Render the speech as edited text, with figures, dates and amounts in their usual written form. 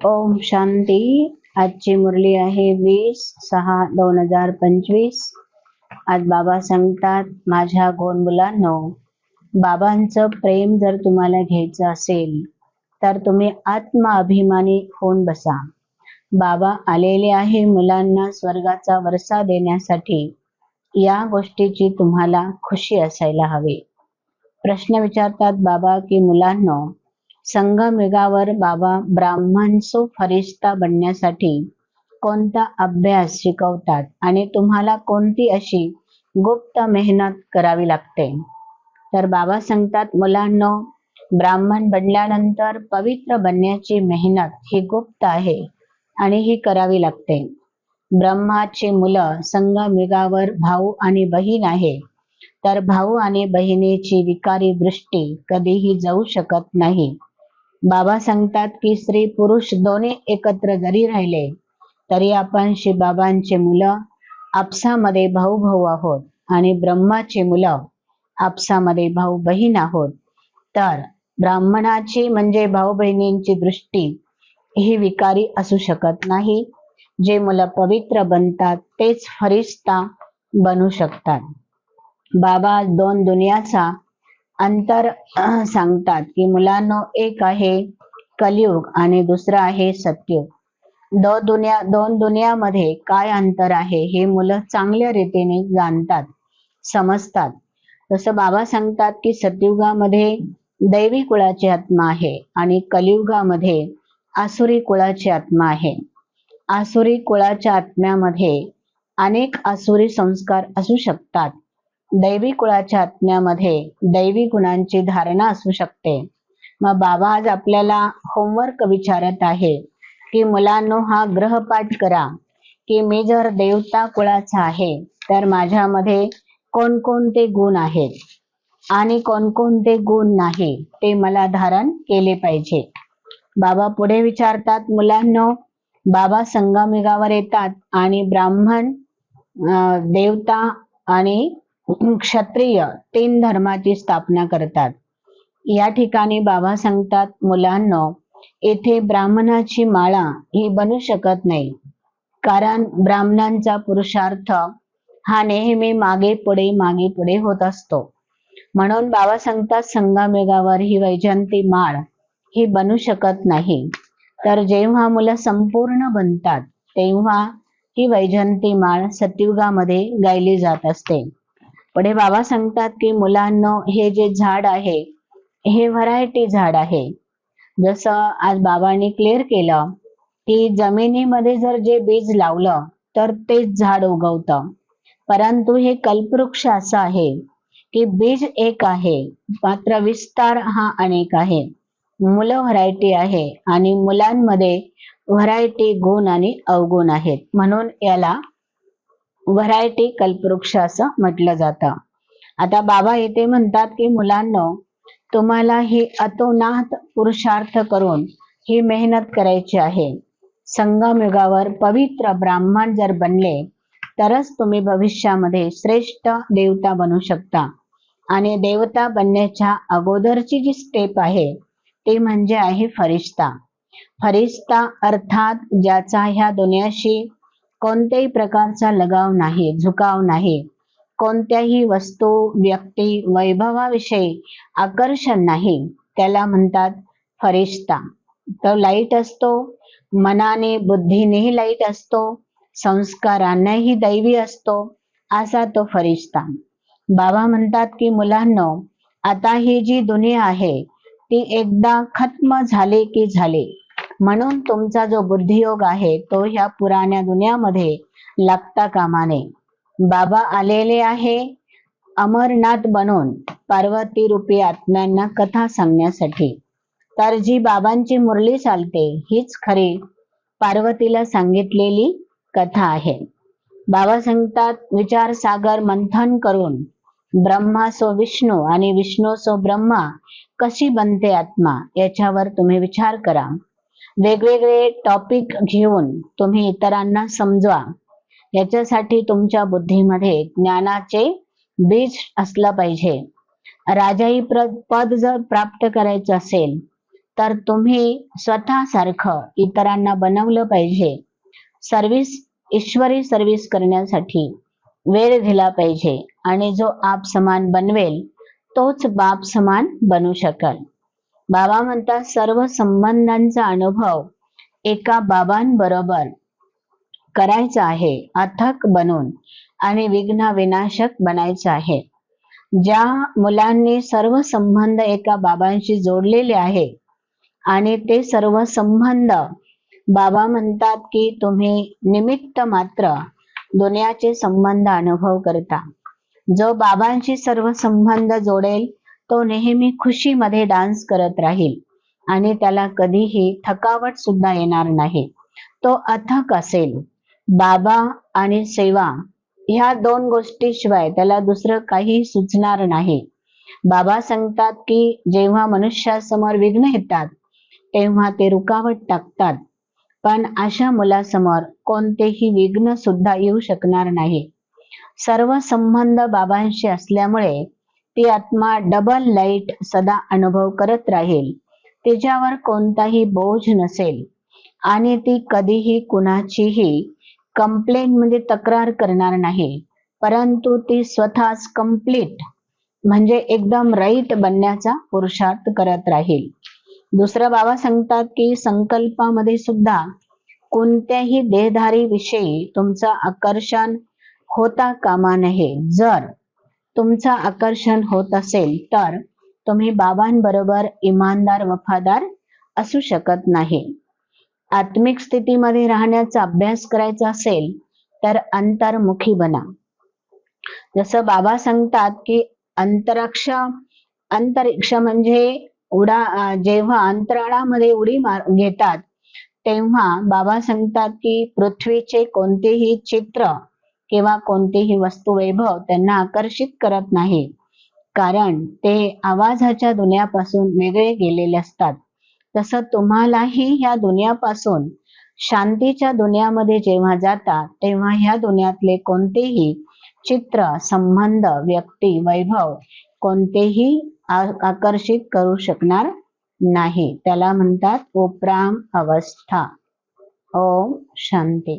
ओम शांती. आजची मुरली आहे 20/6/2025. आज बाबा सांगतात, माझ्या गोड मुलांनो, बाबांचं प्रेम जर तुम्हाला घ्यायचं असेल तर तुम्ही आत्माभिमानी होऊन बसा. बाबा आलेले आहे मुलांना स्वर्गाचा वरसा देण्यासाठी. या गोष्टीची तुम्हाला खुशी असायला हवी. प्रश्न विचारतात बाबा की मुलांनो, संगमयुगावर बाबा ब्राह्मणसो फरिश्ता बनण्यासाठी कोणता अभ्यास शिकवतात आणि तुम्हाला कोणती अशी गुप्त मेहनत करावी लागते? तर बाबा सांगतात, मुलांनो, ब्राह्मण बनल्यानंतर पवित्र बनण्याची मेहनत ही गुप्त आहे आणि ही करावी लागते. ब्रह्माची मुलं संगमयुगावर भाऊ आणि बहीण आहे, तर भाऊ आणि बहिणीची विकारी दृष्टी कधीही जाऊ शकत नाही. बाबा सांगतात की स्त्री पुरुष दोन्ही एकत्र जरी राहिले तरी आपण शिवबाबांचे मुलं आपसामध्ये भाऊ भाऊ आहोत आणि ब्रह्माची मुलं आपसामध्ये भाऊ बहीण आहोत. तर ब्राह्मणाची म्हणजे भाऊ बहिणींची दृष्टी ही विकारी असू शकत नाही. जे मुलं पवित्र बनतात तेच फरिश्ता बनू शकतात. बाबा दोन दुनियाचा अंतर सांगतात की मुलांनो, एक आहे कलियुग आणि दुसरा आहे सतयुग. दोन दुनियामध्ये काय अंतर आहे हे मुलं चांगल्या रीतीने जाणतात, समजतात. जसं बाबा सांगतात की सतयुगामध्ये दैवी कुळाची आत्मा आहे आणि कलियुगामध्ये आसुरी कुळाची आत्मा आहे. आसुरी कुळाच्या आत्म्यामध्ये अनेक आसुरी संस्कार असू शकतात. दैवी कुळाच्या आत्म्यामध्ये दैवी गुणांची धारणा असू शकते. मग बाबा आज आपल्याला होमवर्क विचारत आहे की मुलांनो, हा ग्रहपाठ करा की मी जर देवता कुळाचा आहे तर माझ्यामध्ये कोणकोणते गुण आहेत आणि कोणकोणते गुण नाही ते मला धारण केले पाहिजे. बाबा पुढे विचारतात, मुलांनो, बाबा संगमयुगावर येतात आणि ब्राह्मण, देवता आणि क्षत्रिय तीन धर्माची स्थापना करतात. या ठिकाणी बाबा सांगतात, मुलांनो, येथे ब्राह्मणाची माळा ही बनू शकत नाही, कारण ब्राह्मणांचा पुरुषार्थ हा नेहमी मागे पुढे होत असतो. म्हणून बाबा सांगतात, संगमयुगावर ही वैजयंती माळ ही बनू शकत नाही. तर जेव्हा मुलं संपूर्ण बनतात तेव्हा ही वैजयंती माळ सतयुगामध्ये गायली जात असते. पुढे बाबा सांगतात की मुलांनो, हे जे झाड आहे हे व्हरायटी झाड आहे. जसं आज बाबांनी क्लिअर केलं की जमिनीमध्ये जर जे बीज लावलं तर तेच झाड उगवतं, परंतु हे कल्पवृक्ष असं आहे की बीज एक आहे मात्र विस्तार हा अनेक आहे. मुलं व्हरायटी आहे आणि मुलांमध्ये व्हरायटी गुण आणि अवगुण आहेत, म्हणून याला व्हरायटी कल्पवृक्ष असं म्हटलं जातं. आता बाबा येथे म्हणतात की मुलांनो, तुम्हाला ही अतोनात पुरुषार्थ करून ही मेहनत करायची आहे. संगमयुगावर पवित्र ब्राह्मण जर बनले तरच तुम्ही भविष्यामध्ये श्रेष्ठ देवता बनू शकता. आणि देवता बनण्याच्या अगोदरची जी स्टेप आहे ती म्हणजे आहे फरिश्ता. फरिश्ता अर्थात ज्याचा ह्या दुनियाशी कोणत्याही प्रकारचा लगाव नाही, झुकाव नाही, कोणत्याही वस्तू, व्यक्ती, वैभवाविषयी आकर्षण नाही, त्याला म्हणतात फरिश्ता. तो लाईट असतो, मनाने बुद्धीनेही लाईट असतो, संस्कारांनाही दैवी असतो, असा तो फरिश्ता. बाबा म्हणतात की मुलांनो, आता ही जी दुनिया आहे ती एकदा खत्म झाली की झाली, म्हणून तुमचा जो बुद्धियोग आहे तो ह्या पुराण्या दुनियामध्ये लागता कामा नये. बाबा आलेले आहे अमरनाथ बनून पार्वती रूपी आत्म्यांना कथा सांगण्यासाठी. तर जी बाबांची मुरली चालते हीच खरी पार्वतीला सांगितलेली कथा आहे. बाबा सांगतात, विचार सागर मंथन करून ब्रह्मा सो विष्णू आणि विष्णू सो ब्रह्मा कशी बनते आत्मा, याच्यावर तुम्ही विचार करा. वेगवेगळे टॉपिक घेऊन तुम्ही इतरांना समजवा. याच्यासाठी तुमच्या बुद्धीमध्ये ज्ञानाचे बीज असलं पाहिजे. राजाई पद जर प्राप्त करायचं असेल तर तुम्ही स्वतःसारखं इतरांना बनवलं पाहिजे. ईश्वरी सर्व्हिस करण्यासाठी वेळ दिला पाहिजे आणि जो आप समान बनवेल तोच बाप समान बनू शकेल. बाबा म्हणतात सर्व संबंधांचा अनुभव एका बाबांबरोबर करायचा आहे, अथक बनून आणि विघ्न विनाशक बनायचं आहे. ज्या मुलांनी सर्व संबंध एका बाबांशी जोडलेले आहे आणि ते सर्व संबंध बाबा म्हणतात की तुम्ही निमित्त मात्र दुनियाचे संबंध अनुभव करता. जो बाबांशी सर्व संबंध जोडेल तो नेहमी खुशीमध्ये डान्स करत राहील आणि त्याला कधीही थकावट सुद्धा येणार नाही. तो अथक असेल. बाबा आणि सेवा ह्या दोन गोष्टीशिवाय त्याला दुसरं काही सुचणार नाही. बाबा सांगतात की जेव्हा मनुष्यासमोर विघ्न येतात तेव्हा ते रुकावट टाकतात, पण अशा मुलासमोर कोणतेही विघ्न सुद्धा येऊ शकणार नाही. सर्व संबंध बाबांशी असल्यामुळे ती आत्मा डबल लाईट सदा अनुभव करत राहील. तिच्यावर कोणताही बोज नसेल आणि ती कधीही कुणाचीही कंप्लेंट म्हणजे तक्रार करणार नाही, परंतु ती स्वतःच कंप्लीट म्हणजे एकदम राईट बनण्याचा पुरुषार्थ करत राहील. दुसरं बाबा सांगतात की संकल्पामध्ये सुद्धा कोणत्याही देहधारी विषयी तुमचं आकर्षण होता कामा नये. जर तुमचं आकर्षण होत असेल तर तुम्ही बाबांबरोबर इमानदार वफादार असू शकत नाही. आत्मिक स्थितीमध्ये राहण्याचा अभ्यास करायचा असेल तर अंतर्मुखी बना. जसं बाबा सांगतात की अंतरिक्ष म्हणजे जेव्हा अंतराळामध्ये उडी घेतात तेव्हा बाबा सांगतात की पृथ्वीचे कोणतेही चित्र किंवा कोणतेही वस्तू वैभव त्यांना आकर्षित करत नाही, कारण ते आवाजाच्या दुनियापासून वेगळे गेलेले असतात. तसं तुम्हालाही ह्या दुनियापासून शांतीच्या दुनियामध्ये जेव्हा जाता तेव्हा ह्या दुनियातले कोणतेही चित्र, संबंध, व्यक्ती, वैभव कोणतेही आकर्षित करू शकणार नाही. त्याला म्हणतात उपराम अवस्था. ओम शांती.